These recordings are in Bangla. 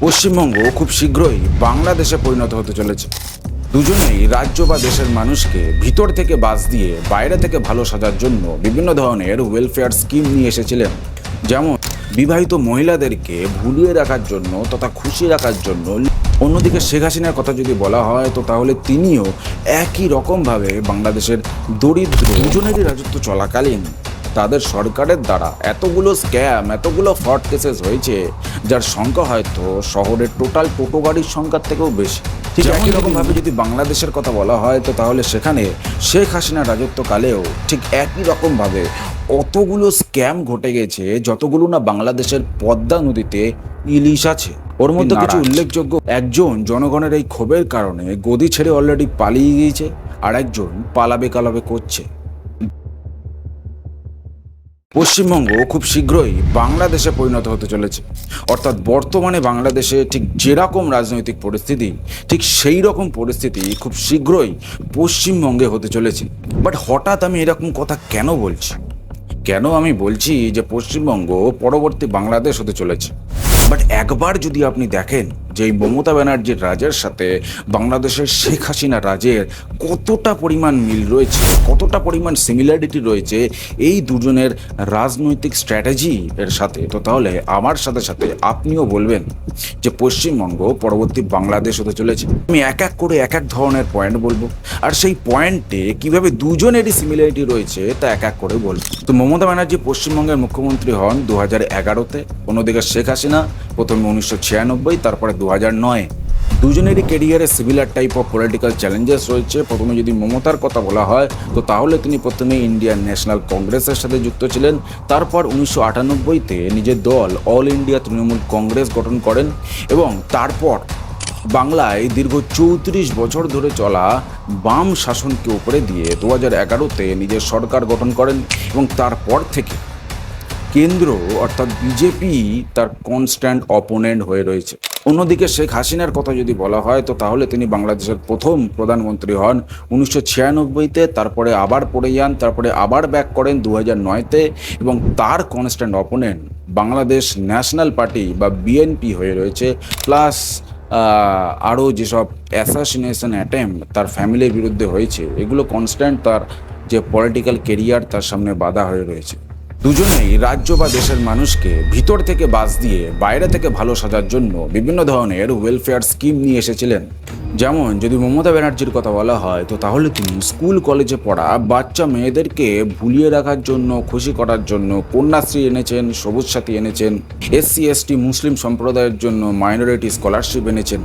পশ্চিমবঙ্গ খুব শীঘ্রই বাংলাদেশে পরিণত হতে চলেছে। দুজনেই রাজ্য বা দেশের মানুষকে ভিতর থেকে বাস দিয়ে বাইরে থেকে ভালো সাজার জন্য বিভিন্ন ধরনের ওয়েলফেয়ার স্কিম নিয়ে এসেছিলেন। যেমন বিবাহিত মহিলাদেরকে ভুলিয়ে রাখার জন্য তথা খুশি রাখার জন্য। অন্যদিকে শেখ হাসিনার কথা যদি বলা হয় তো তাহলে তিনিও একই রকমভাবে বাংলাদেশের দরিদ্র দুজনেরই রাজত্ব চলাকালীন তাদের সরকারের দ্বারা এতগুলো স্ক্যাম, এতগুলো ফ্রড কেসেস হয়েছে যার সংখ্যা হয়তো শহরের টোটাল টোটো গাড়ির সংখ্যার থেকেও বেশি। ঠিক একই রকমভাবে যদি বাংলাদেশের কথা বলা হয় তো তাহলে সেখানে শেখ হাসিনার রাজত্বকালেও ঠিক একই রকমভাবে অতগুলো স্ক্যাম ঘটে গেছে যতগুলো না বাংলাদেশের পদ্মা নদীতে ইলিশ আছে। ওর মধ্যে কিছু উল্লেখযোগ্য, একজন জনগণের এই ক্ষোভের কারণে গদি ছেড়ে অলরেডি পালিয়ে গিয়েছে, আর একজন পালাবে করছে। পশ্চিমবঙ্গ খুব শীঘ্রই বাংলাদেশে পরিণত হতে চলেছে, অর্থাৎ বর্তমানে বাংলাদেশে ঠিক যেরকম রাজনৈতিক পরিস্থিতি ঠিক সেই রকম পরিস্থিতি খুব শীঘ্রই পশ্চিমবঙ্গে হতে চলেছে। বাট হঠাৎ আমি এরকম কথা কেন বলছি? কেন আমি বলছি যে পশ্চিমবঙ্গ পরবর্তী বাংলাদেশ হতে চলেছে? বাট একবার যদি আপনি দেখেন যে এই মমতা ব্যানার্জির রাজের সাথে বাংলাদেশের শেখ হাসিনা রাজের কতটা পরিমাণ মিল রয়েছে, কতটা পরিমাণ সিমিলারিটি রয়েছে এই দুজনের রাজনৈতিক স্ট্র্যাটেজি এর সাথে, তো তাহলে আমার সাথে সাথে আপনিও বলবেন যে পশ্চিমবঙ্গ পরবর্তী বাংলাদেশ হতে চলেছে। আমি এক এক করে এক এক ধরনের পয়েন্ট বলবো, আর সেই পয়েন্টে কিভাবে দুজনেরই সিমিলারিটি রয়েছে তা এক এক করে বলবো। তো মমতা ব্যানার্জি পশ্চিমবঙ্গের মুখ্যমন্ত্রী হন 2011-তে, অন্যদিকে শেখ হাসিনা প্রথমে 1996, তারপরে 2009। দুজনেরই ক্যারিয়ারে similar type of political challenges রয়েছে। প্রথমে যদি মমতার কথা বলা হয় তো তাহলে তিনি প্রথমে ইন্ডিয়ান ন্যাশনাল কংগ্রেসের সাথে যুক্ত ছিলেন, তারপর 1998-তে নিজের দল অল ইন্ডিয়া তৃণমূল কংগ্রেস গঠন করেন এবং তারপর বাংলায় দীর্ঘ 34 বছর ধরে চলা বাম শাসনকে উপরে দিয়ে 2011-তে নিজের সরকার গঠন করেন এবং তারপর থেকে কেন্দ্র অর্থাৎ বিজেপি তার কনস্ট্যান্ট অপোনেন্ট হয়ে রয়েছে। অন্যদিকে শেখ হাসিনার কথা যদি বলা হয় তো তাহলে তিনি বাংলাদেশের প্রথম প্রধানমন্ত্রী হন 1996-তে, তারপরে আবার পড়ে যান, তারপরে আবার ব্যাক করেন 2009-তে এবং তার constant opponent Bangladesh national party বা বিএনপি হয়ে রয়েছে। প্লাস আরও যেসব অ্যাসাসিনেশন অ্যাটেম্প তার ফ্যামিলির বিরুদ্ধে হয়েছে, এগুলো কনস্ট্যান্ট তার যে পলিটিক্যাল কেরিয়ার তার সামনে বাধা হয়ে রয়েছে। দুজনেই রাজ্য বা দেশের মানুষকে ভিতর থেকে বাস দিয়ে বাইরে থেকে ভালো সাজার জন্য বিভিন্ন ধরনের ওয়েলফেয়ার স্কিম নিয়ে এসেছিলেন। যেমন যদি মমতা ব্যানার্জির কথা বলা হয় তো তাহলে তিনি স্কুল কলেজে পড়া বাচ্চা মেয়েদেরকে ভুলিয়ে রাখার জন্য, খুশি করার জন্য কন্যাশ্রী এনেছেন, সবুজ সাথী এনেছেন, SC ST মুসলিম সম্প্রদায়ের জন্য মাইনরিটি স্কলারশিপ এনেছেন,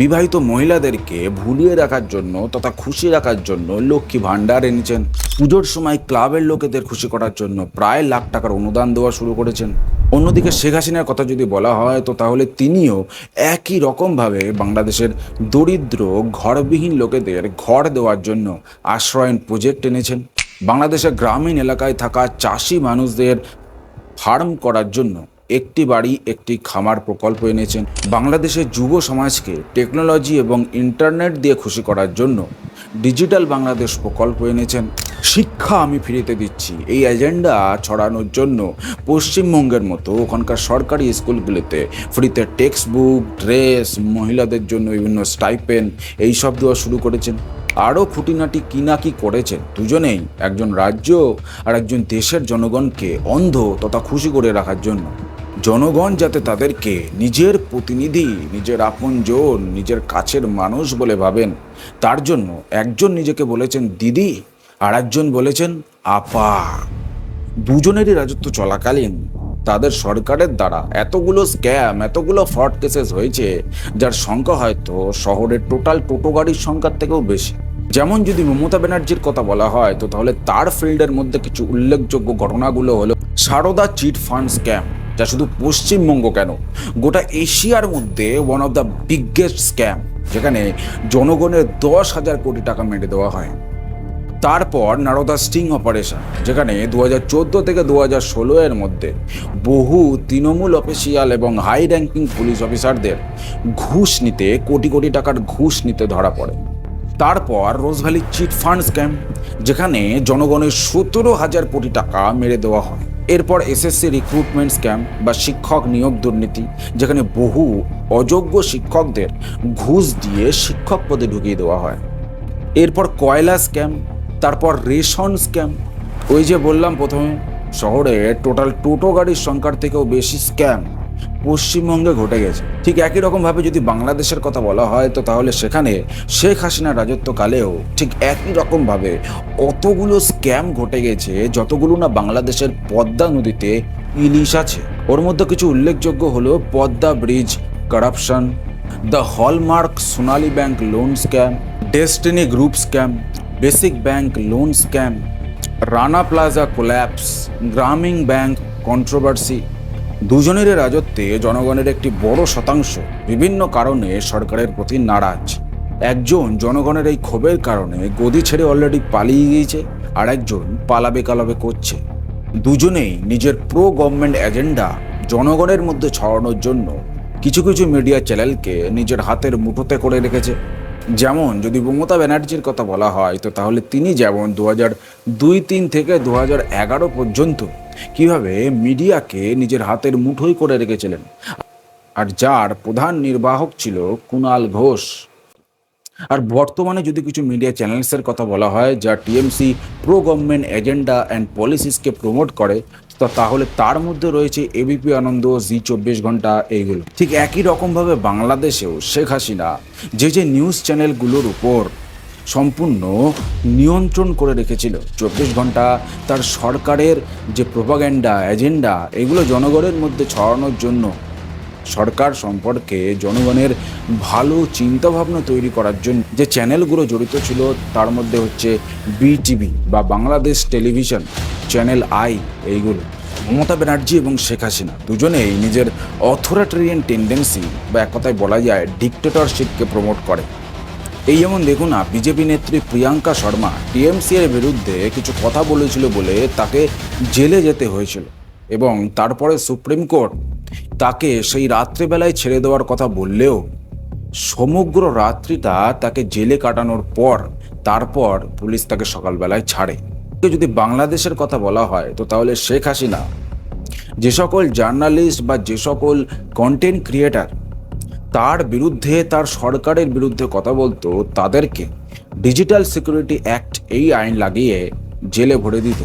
বিবাহিত মহিলাদেরকে ভুলিয়ে রাখার জন্য তথা খুশি রাখার জন্য লক্ষ্মী ভাণ্ডার এনেছেন, পুজোর সময় ক্লাবের লোকেদের খুশি করার জন্য প্রায় লাখ টাকার অনুদান দেওয়া শুরু করেছেন। অন্যদিকে শেখ হাসিনার কথা যদি বলা হয় তো তাহলে তিনিও একই রকমভাবে বাংলাদেশের দরিদ্র ঘরবিহীন লোকেদের ঘর দেওয়ার জন্য আশ্রয়ন প্রজেক্ট এনেছেন, বাংলাদেশের গ্রামীণ এলাকায় থাকা চাষি মানুষদের ফার্ম করার জন্য একটি বাড়ি একটি খামার প্রকল্প এনেছেন, বাংলাদেশের যুব সমাজকে টেকনোলজি এবং ইন্টারনেট দিয়ে খুশি করার জন্য ডিজিটাল বাংলাদেশ প্রকল্প এনেছেন, শিক্ষা আমি ফ্রিতে দিচ্ছি এই এজেন্ডা ছড়ানোর জন্য পশ্চিমবঙ্গের মতো ওখানকার সরকারি স্কুলগুলিতে ফ্রিতে টেক্সট বুক, ড্রেস, মহিলাদের জন্য বিভিন্ন স্টাইপেন্ড এইসব দেওয়া শুরু করেছেন। আরও খুঁটিনাটি কি করেছেন দুজনেই, একজন রাজ্য আর একজন দেশের জনগণকে অন্ধ তথা খুশি করে রাখার জন্য। জনগণ যাতে তাদেরকে নিজের প্রতিনিধি, নিজের আপনজন, নিজের কাছের মানুষ বলে ভাবেন, তার জন্য একজন নিজেকে বলেছেন দিদি আর একজন বলেছেন আপা। দুজনেরই রাজত্ব চলাকালীন তাদের সরকারের দ্বারা এতগুলো স্ক্যাম, এতগুলো ফ্রড কেসেস হয়েছে যার সংখ্যা হয়তো শহরের টোটাল টোটো গাড়ির সংখ্যার থেকেও বেশি। যেমন যদি মমতা ব্যানার্জির কথা বলা হয় তো তাহলে তার ফিল্ডের মধ্যে কিছু উল্লেখযোগ্য ঘটনাগুলো হলো সারদা চিট ফান্ড স্ক্যাম, যা শুধু পশ্চিমবঙ্গ কেন গোটা এশিয়ার মধ্যে one of the biggest scam, যেখানে জনগণের 10,000 কোটি টাকা মেরে দেওয়া হয়। তারপর নারদা স্টিং অপারেশন, যেখানে 2014 থেকে 2016 এর মধ্যে বহু তৃণমূল অফিসিয়াল এবং হাই র্যাঙ্কিং পুলিশ অফিসারদের ঘুষ নিতে, কোটি কোটি টাকার ঘুষ নিতে ধরা পড়ে। তারপর রোজভ্যালি চিট ফান্ড স্ক্যাম, যেখানে জনগণের 17,000 কোটি টাকা মেরে দেওয়া হয়। এরপর এসএসসি রিক্রুটমেন্ট স্ক্যাম বা শিক্ষক নিয়োগ দুর্নীতি, যেখানে বহু অযোগ্য শিক্ষকদের ঘুষ দিয়ে শিক্ষক পদে ঢুকিয়ে দেওয়া হয়। এরপর কয়লা স্ক্যাম, তারপর রেশন স্ক্যাম। ওই যে বললাম প্রথমে, শহরে টোটাল টোটো গাড়ির সংখ্যার থেকেও বেশি স্ক্যাম পশ্চিমবঙ্গে ঘটে গেছে। ঠিক একই রকমভাবে যদি বাংলাদেশের কথা বলা হয় তো তাহলে সেখানে শেখ হাসিনার রাজত্বকালেও ঠিক একই রকমভাবে অতগুলো স্ক্যাম ঘটে গেছে যতগুলো না বাংলাদেশের পদ্মা নদীতে ইলিশ আছে। ওর মধ্যে কিছু উল্লেখযোগ্য হলো Padma bridge corruption, the hallmark Sonali bank loan scam, destiny group scam, basic bank loan scam, Rana plaza collapse, গ্রামীণ ব্যাংক কন্ট্রোভার্সি। দুজনেরই রাজত্বে জনগণের একটি বড় শতাংশ বিভিন্ন কারণে সরকারের প্রতি নারাজ। একজন জনগণের এই ক্ষোভের কারণে গদি ছেড়ে অলরেডি পালিয়ে গিয়েছে, আর একজন পালাবে কালাবে করছে। দুজনেই নিজের প্রো গভর্নমেন্ট এজেন্ডা জনগণের মধ্যে ছড়ানোর জন্য কিছু কিছু মিডিয়া চ্যানেলকে নিজের হাতের মুঠোতে করে রেখেছে। যেমন যদি মমতা ব্যানার্জির কথা বলা হয় তো তাহলে তিনি যেমন 2002-03 থেকে 2011 পর্যন্ত কিভাবে মিডিয়াকে নিজের হাতের মুঠোয় করে রেখেছিলেন, আর যার প্রধান নির্বাহক ছিল কুণাল ঘোষ। আর বর্তমানে যদি কিছু মিডিয়া চ্যানেলসের কথা বলা হয় যা TMC pro government agenda and পলিসিসকে প্রমোট করে, তো তাহলে তার মধ্যে রয়েছে এবিপি আনন্দ, জি 24 ঘন্টা, এইগুলো। ঠিক একই রকমভাবে বাংলাদেশেও শেখ হাসিনা যে নিউজ চ্যানেলগুলোর উপর সম্পূর্ণ নিয়ন্ত্রণ করে রেখেছিল, 24 ঘন্টা তার সরকারের যে প্রোপাগ্যান্ডা এজেন্ডা এগুলো জনগণের মধ্যে ছড়ানোর জন্য, সরকার সম্পর্কে জনগণের ভালো চিন্তাভাবনা তৈরি করার জন্য যে চ্যানেলগুলো জড়িত ছিল তার মধ্যে হচ্ছে বিটিভি বা বাংলাদেশ টেলিভিশন, চ্যানেল আই, এইগুলো। মমতা ব্যানার্জি এবং শেখ হাসিনা দুজনেই নিজের অথরিটেরিয়ান টেন্ডেন্সি বা এক কথায় বলা যায় ডিক্টেটরশিপকে প্রমোট করে। এই যেমন দেখুন না, বিজেপি নেত্রী প্রিয়াঙ্কা শর্মা টিএমসি এর বিরুদ্ধে কিছু কথা বলেছিল বলে তাকে জেলে যেতে হয়েছিল, এবং তারপরে সুপ্রিম কোর্ট তাকে সেই রাত্রিবেলায় ছেড়ে দেওয়ার কথা বললেও সমগ্র রাত্রিটা তাকে জেলে কাটানোর পর তারপর পুলিশ তাকে সকালবেলায় ছাড়ে। যদি বাংলাদেশের কথা বলা হয় তো তাহলে শেখ হাসিনা যে সকল জার্নালিস্ট বা যে সকল কন্টেন্ট ক্রিয়েটার তার বিরুদ্ধে, তার সরকারের বিরুদ্ধে কথা বলতো, তাদেরকে ডিজিটাল সিকিউরিটি অ্যাক্ট এই আইন লাগিয়ে জেলে ভরে দিত।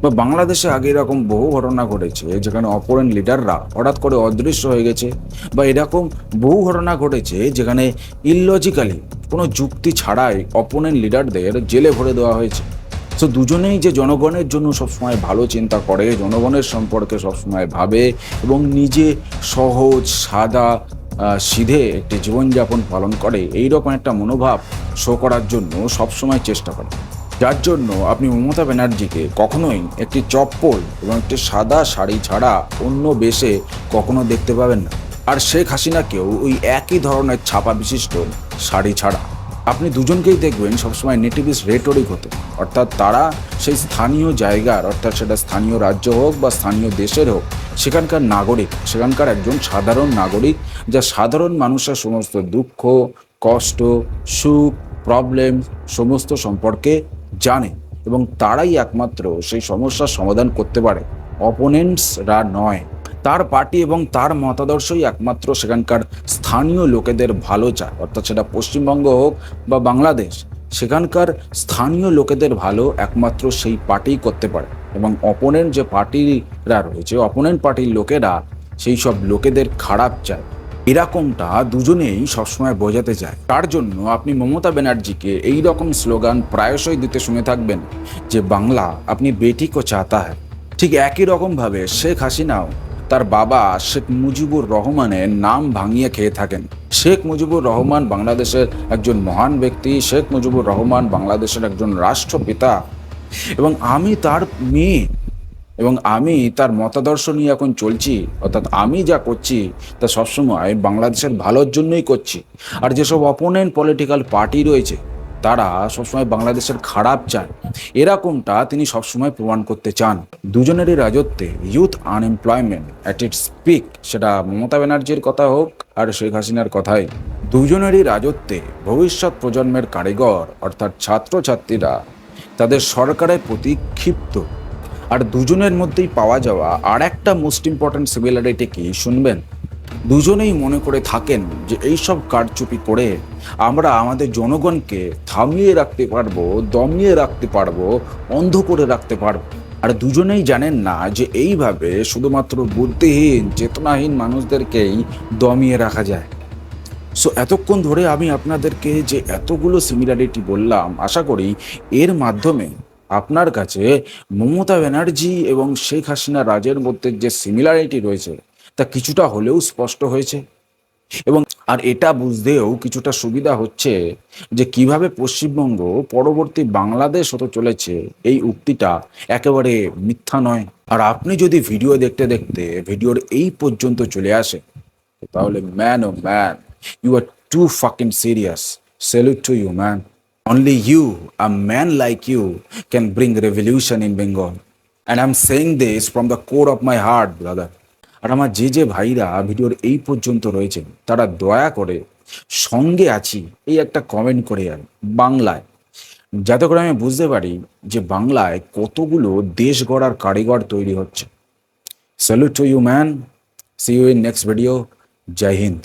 বা বাংলাদেশে আগে এরকম বহু ঘটনা ঘটেছে যেখানে অপোনেন্ট লিডাররা হঠাৎ করে অদৃশ্য হয়ে গেছে, বা এরকম বহু ঘটনা ঘটেছে যেখানে ইললজিক্যালি কোনো যুক্তি ছাড়াই অপোনেন্ট লিডারদের জেলে ভরে দেওয়া হয়েছে। তো দুজনেই যে জনগণের জন্য সবসময় ভালো চিন্তা করে, জনগণের সম্পর্কে সবসময় ভাবে এবং নিজে সহজ সাদা সিধে একটি জীবনযাপন পালন করে, এইরকম একটা মনোভাব শো করার জন্য সবসময় চেষ্টা করে। যার জন্য আপনি মমতা ব্যানার্জিকে কখনোই একটি চপ্পল এবং একটি সাদা শাড়ি ছাড়া অন্য বেশে কখনো দেখতে পাবেন না। আর শেখ হাসিনাকেও ওই একই ধরনের ছাপা বিশিষ্ট শাড়ি ছাড়া। আপনি দুজনকেই দেখবেন সবসময় নেটিভিস্ট রেটরিক হতে, অর্থাৎ তারা সেই স্থানীয় জায়গার, অর্থাৎ সেটা স্থানীয় রাজ্য হোক বা স্থানীয় দেশের হোক, সেখানকার নাগরিক, সেখানকার একজন সাধারণ নাগরিক, যা সাধারণ মানুষের সমস্ত দুঃখ, কষ্ট, সুখ, প্রবলেম সমস্ত সম্পর্কে জানে, এবং তারাই একমাত্র সেই সমস্যার সমাধান করতে পারে, অপোনেন্টসরা নয়। তার পার্টি এবং তার মতাদর্শই একমাত্র সেখানকার স্থানীয় লোকেদের ভালো চায়, অর্থাৎ সেটা পশ্চিমবঙ্গ হোক বা বাংলাদেশ, সেখানকার স্থানীয় লোকেদের ভালো একমাত্র সেই পার্টিই করতে পারে। এবং অপোনেন্ট যে পার্টিরা রয়েছে, অপোনেন্ট পার্টির লোকেরা সেই সব লোকেদের খারাপ চায়, এরকমটা দুজনেই সবসময় বোঝাতে চায়। তার জন্য আপনি মমতা ব্যানার্জিকে এই রকম স্লোগান প্রায়শই দিতে শুনে থাকবেন যে বাংলা আপনি বেটি কো চাহতা হ্যায়। ঠিক একই রকমভাবে শেখ হাসিনাও তার বাবা শেখ মুজিবুর রহমানের নাম ভাঙিয়ে খেয়ে থাকেন। শেখ মুজিবুর রহমান বাংলাদেশের একজন মহান ব্যক্তি, শেখ মুজিবুর রহমান বাংলাদেশের একজন রাষ্ট্রপিতা, এবং আমি তার মেয়ে, এবং আমি তার মতাদর্শ নিয়ে এখন চলছি, অর্থাৎ আমি যা করছি তা সবসময় বাংলাদেশের ভালোর জন্যই করছি। আর যেসব অপোনেন্ট পলিটিক্যাল পার্টি রয়েছে তারা সবসময় বাংলাদেশের খারাপ চায়, এরকমটা তিনি সবসময় প্রমাণ করতে চান। দুজনেরই রাজত্বে youth unemployment at its peak, সেটা মমতা ব্যানার্জির কথা হোক আর শেখ হাসিনার কথাই, দুজনেরই রাজত্বে ভবিষ্যৎ প্রজন্মের কারিগর অর্থাৎ ছাত্রছাত্রীরা তাদের সরকারের প্রতি ক্ষিপ্ত। আর দুজনের মধ্যেই পাওয়া যাওয়া আর একটা মোস্ট ইম্পর্ট্যান্ট সিমিলারিটি কি শুনবেন? দুজনেই মনে করে থাকেন যে এইসব কারচুপি করে আমরা আমাদের জনগণকে থামিয়ে রাখতে পারবো, দমিয়ে রাখতে পারবো, অন্ধ করে রাখতে পারবো। আর দুজনেই জানেন না যে এইভাবে শুধুমাত্র বুদ্ধিহীন চেতনাহীন মানুষদেরকেই দমিয়ে রাখা যায়। সো এতক্ষণ ধরে আমি আপনাদেরকে যে এতগুলো সিমিলারিটি বললাম, আশা করি এর মাধ্যমে আপনার কাছে মমতা ব্যানার্জি এবং শেখ হাসিনা রাজের মধ্যে যে সিমিলারিটি রয়েছে তা কিছুটা হলেও স্পষ্ট হয়েছে। এবং আর এটা বুঝতেও কিছুটা সুবিধা হচ্ছে যে কিভাবে পশ্চিমবঙ্গ পরবর্তী বাংলাদেশ হতে চলেছে এই উক্তিটা একেবারে মিথ্যা নয়। আর আপনি যদি ভিডিও দেখতে দেখতে ভিডিওর এই পর্যন্ত চলে আসে, তাহলে man oh man, you are too fucking serious. Salute to you man. Only you, a man like you, can bring revolution in Bengal. And I'm saying this from the core of my heart, brother. আর আমার যে যে ভাইরা ভিডিওর এই পর্যন্ত রয়েছেন তারা দয়া করে সঙ্গে আছি এই একটা কমেন্ট করে যান বাংলায়, যাতে করে আমি বুঝতে পারি যে বাংলায় কতগুলো দেশ গড়ার কারিগর তৈরি হচ্ছে। Salute to you man. See you in next video. জয় হিন্দ।